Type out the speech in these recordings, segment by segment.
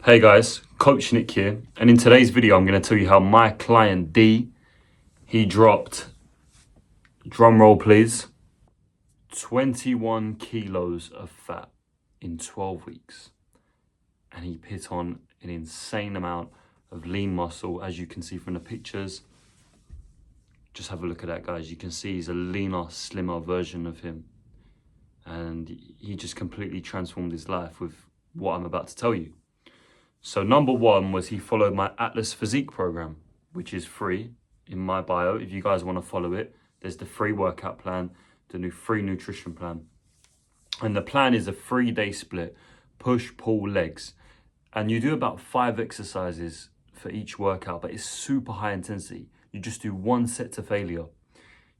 Hey guys, Coach Nick here, and in today's video I'm going to tell you how my client D, he dropped, drum roll please, 21 kilos of fat in 12 weeks. And he put on an insane amount of lean muscle, as you can see from the pictures. Just have a look at that, guys. You can see he's a leaner, slimmer version of him. And he just completely transformed his life with what I'm about to tell you. So number one was he followed my Atlas Physique program, which is free in my bio. If you guys want to follow it, there's the free workout plan, the new free nutrition plan. And the plan is a 3-day split, push, pull, legs. And you do about 5 exercises for each workout, but it's super high intensity. You just do 1 set to failure.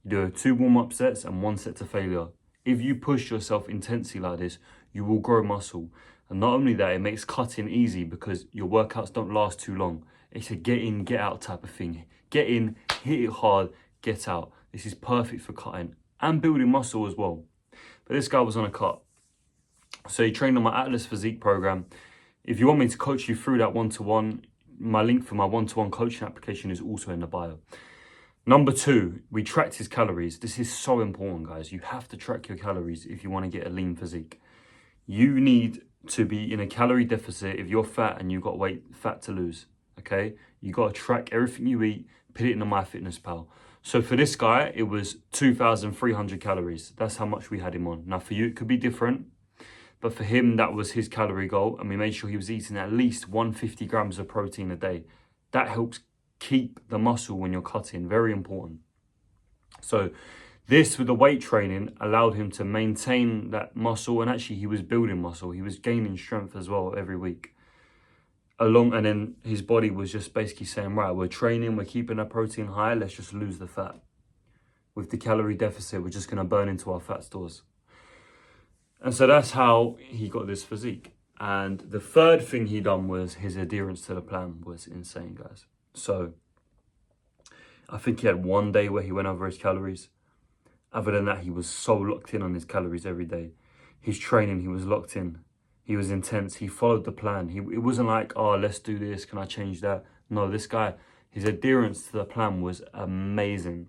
You do 2 warm-up sets and 1 set to failure. If you push yourself intensely like this, you will grow muscle. And not only that, it makes cutting easy because your workouts don't last too long. It's a get in, get out type of thing. Get in, hit it hard, get out. This is perfect for cutting and building muscle as well. But this guy was on a cut. So he trained on my Atlas Physique program. If you want me to coach you through that one-to-one, my link for my one-to-one coaching application is also in the bio. Number 2, we tracked his calories. This is so important, guys. You have to track your calories if you want to get a lean physique. You need to be in a calorie deficit if you're fat and you've got fat to lose, okay? You got to track everything you eat, put it in the MyFitnessPal. So for this guy, it was 2,300 calories. That's how much we had him on. Now for you, it could be different, but for him, that was his calorie goal. And we made sure he was eating at least 150 grams of protein a day. That helps keep the muscle when you're cutting, very important. So this, with the weight training, allowed him to maintain that muscle, and actually he was building muscle. He was gaining strength as well every week. And then his body was just basically saying, right, we're training, we're keeping our protein high, let's just lose the fat. With the calorie deficit, we're just going to burn into our fat stores. And so that's how he got this physique. And the third thing he done was his adherence to the plan was insane, guys. So I think he had 1 day where he went over his calories. Other than that, he was so locked in on his calories every day. His training, he was locked in. He was intense. He followed the plan. It wasn't like, oh, let's do this. Can I change that? No, this guy, his adherence to the plan was amazing.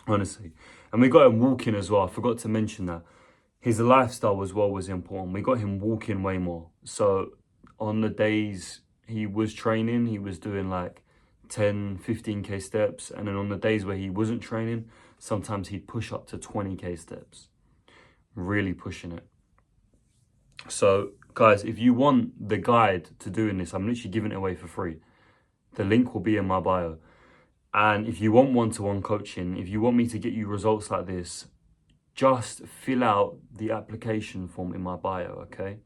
Honestly. And we got him walking as well. I forgot to mention that. His lifestyle as well was important. We got him walking way more. So on the days he was training, he was doing like 10, 15K steps. And then on the days where he wasn't training, sometimes he'd push up to 20K steps. Really pushing it. So guys, if you want the guide to doing this, I'm literally giving it away for free. The link will be in my bio. And if you want one-to-one coaching, if you want me to get you results like this, just fill out the application form in my bio, okay?